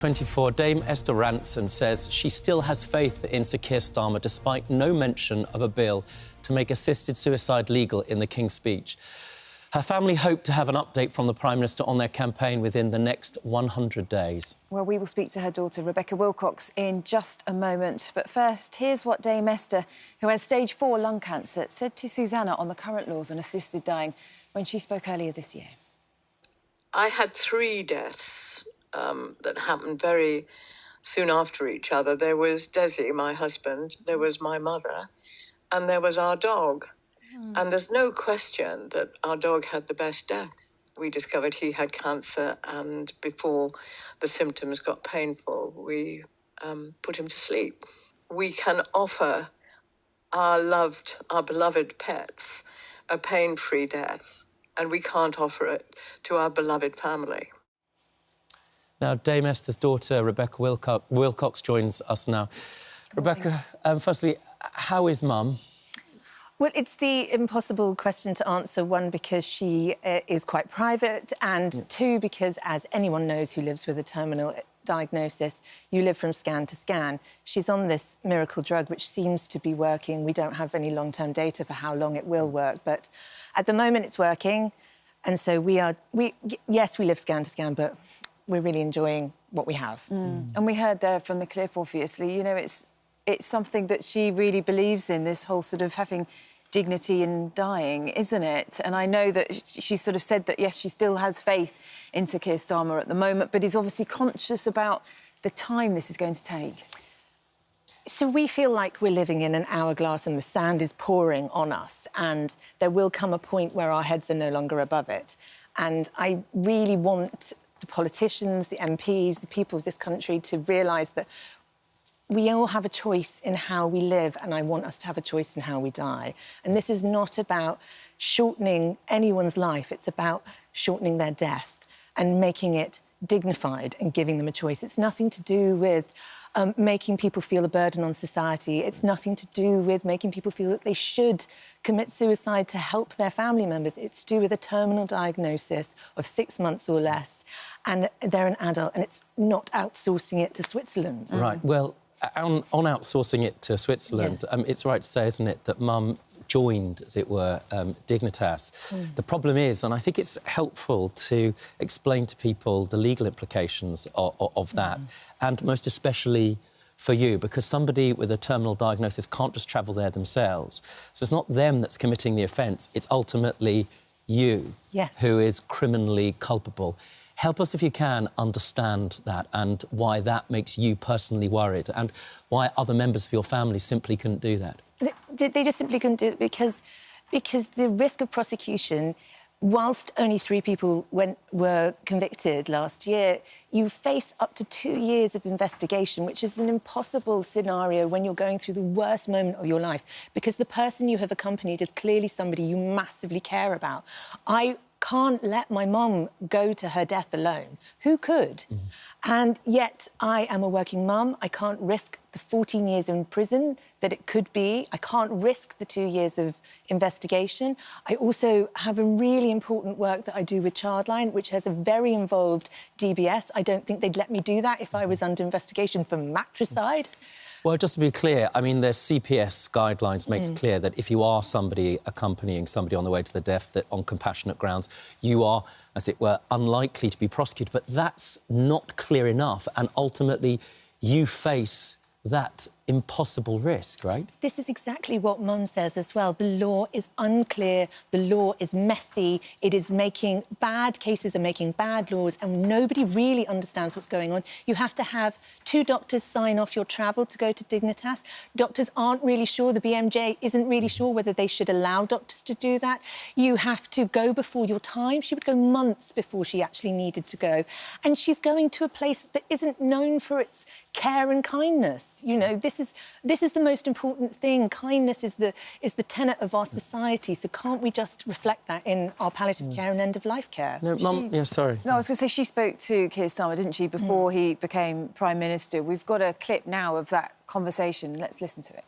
24, Dame Esther Rantzen says she still has faith in Sir Keir Starmer despite no mention of a bill to make assisted suicide legal in the King's Speech. Her family hope to have an update from the Prime Minister on their campaign within the next 100 days. Well, we will speak to her daughter, Rebecca Wilcox, in just a moment. But first, here's what Dame Esther, who has stage 4 lung cancer, said to Susanna on the current laws on assisted dying when she spoke earlier this year. I had 3 deaths that happened very soon after each other. There was Desi, my husband, there was my mother, and there was our dog. And there's no question that our dog had the best death. We discovered he had cancer, and before the symptoms got painful, we put him to sleep. We can offer our beloved pets a pain-free death, and we can't offer it to our beloved family. Now, Dame Esther's daughter, Rebecca Wilcox, joins us now. Rebecca, firstly, how is Mum? Well, it's the impossible question to answer. One, because she is quite private, and two, because as anyone knows who lives with a terminal diagnosis, you live from scan to scan. She's on this miracle drug, which seems to be working. We don't have any long-term data for how long it will work, but at the moment it's working. And so yes, we live scan to scan, but we're really enjoying what we have. And we heard there from the clip, obviously, you know, it's something that she really believes in, this whole sort of having dignity in dying, isn't it? And I know that she sort of said that, yes, she still has faith in Sir Keir Starmer at the moment, but is obviously conscious about the time this is going to take. So we feel like we're living in an hourglass and the sand is pouring on us, and there will come a point where our heads are no longer above it. And I really want the politicians, the MPs, the people of this country to realise that we all have a choice in how we live, and I want us to have a choice in how we die. And this is not about shortening anyone's life, it's about shortening their death and making it dignified and giving them a choice. It's nothing to do with making people feel a burden on society. It's nothing to do with making people feel that they should commit suicide to help their family members. It's to do with a terminal diagnosis of 6 months or less, and they're an adult, and it's not outsourcing it to Switzerland. Right, well, on outsourcing it to Switzerland, yes. It's right to say, isn't it, that Mum joined, as it were, Dignitas. The problem is, and I think it's helpful to explain to people the legal implications of that, and most especially for you, because somebody with a terminal diagnosis can't just travel there themselves. So it's not them that's committing the offence, it's ultimately you who is criminally culpable. Help us, if you can, understand that and why that makes you personally worried and why other members of your family simply couldn't do that. They just simply couldn't do it because the risk of prosecution, whilst only 3 people were convicted last year, you face up to 2 years of investigation, which is an impossible scenario when you're going through the worst moment of your life, because the person you have accompanied is clearly somebody you massively care about. I can't let my mum go to her death alone. Who could? And yet I am a working mum. I can't risk the 14 years in prison that it could be. I can't risk the 2 years of investigation. I also have a really important work that I do with Childline, which has a very involved DBS. I don't think they'd let me do that if I was under investigation for matricide. Well, just to be clear, I mean, their CPS guidelines makes clear that if you are somebody accompanying somebody on the way to the death, that on compassionate grounds, you are, as it were, unlikely to be prosecuted. But that's not clear enough, and ultimately you face that impossible risk, right? This is exactly what Mum says as well. The law is unclear, the law is messy, it is making bad cases and making bad laws, and nobody really understands what's going on. You have to have 2 doctors sign off your travel to go to Dignitas. Doctors aren't really sure, the BMJ isn't really sure whether they should allow doctors to do that. You have to go before your time. She would go months before she actually needed to go. And she's going to a place that isn't known for its care and kindness. You know, this is the most important thing. Kindness is the tenet of our society. So can't we just reflect that in our palliative care and end-of-life care? No, Mum, sorry. No, I was going to say, she spoke to Keir Starmer, didn't she, before he became Prime Minister. We've got a clip now of that conversation. Let's listen to it.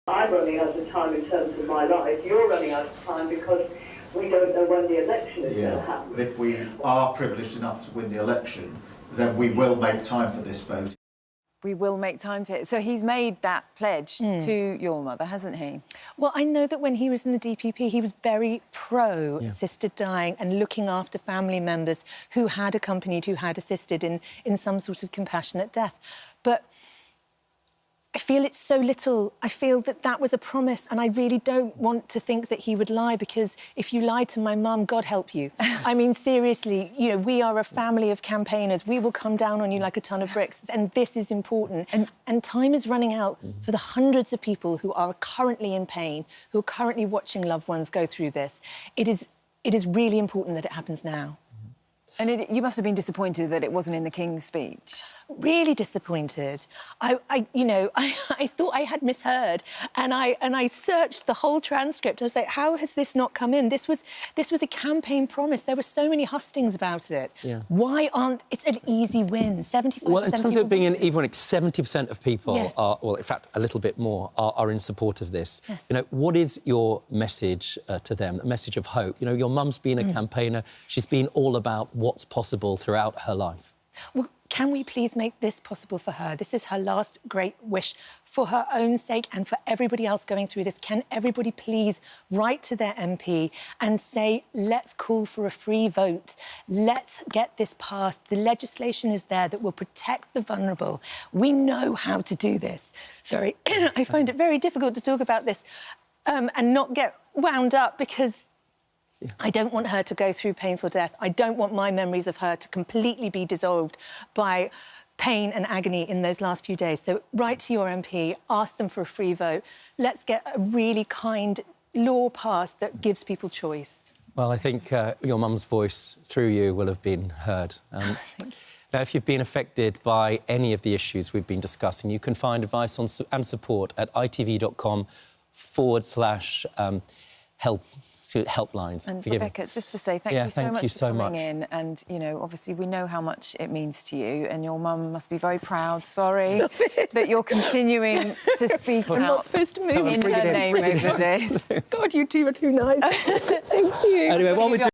I'm running out of time in terms of my life. You're running out of time because we don't know when the election is going to Yeah, happen. but if we are privileged enough to win the election, then we will make time for this vote. We will make time to it. So he's made that pledge to your mother, hasn't he? Well, I know that when he was in the DPP, he was very pro-assisted dying and looking after family members who had accompanied, who had assisted in some sort of compassionate death. But I feel it's so little. I feel that that was a promise, and I really don't want to think that he would lie, because if you lied to my mum, God help you. I mean, seriously, you know, we are a family of campaigners. We will come down on you like a ton of bricks, and this is important. And time is running out for the hundreds of people who are currently in pain, who are currently watching loved ones go through this. It is really important that it happens now. And you must have been disappointed that it wasn't in the King's speech. Really disappointed. I thought I had misheard, and I searched the whole transcript. I was like, how has this not come in? This was a campaign promise. There were so many hustings about it. Yeah. Why aren't? It's an easy win. 75%. Well, in terms of being in, even like 70% of people Yes. are, well, in fact, a little bit more are in support of this. Yes. You know, what is your message to them? A message of hope. You know, your mum's been a campaigner. She's been all about what's possible throughout her life. Well, can we please make this possible for her? This is her last great wish for her own sake and for everybody else going through this. Can everybody please write to their MP and say, let's call for a free vote. Let's get this passed. The legislation is there that will protect the vulnerable. We know how to do this. Sorry, I find it very difficult to talk about this and not get wound up, because I don't want her to go through painful death. I don't want my memories of her to completely be dissolved by pain and agony in those last few days. So write to your MP, ask them for a free vote. Let's get a really kind law passed that gives people choice. Well, I think your mum's voice through you will have been heard. Now, if you've been affected by any of the issues we've been discussing, you can find advice on and support at itv.com/helplines. And Rebecca, just to say thank you so much for coming in. And, you know, obviously we know how much it means to you, and your mum must be very proud, sorry, that you're continuing to speak I'm out not supposed to move in her name over this. God, you two are too nice. Thank you. Anyway, while we're doing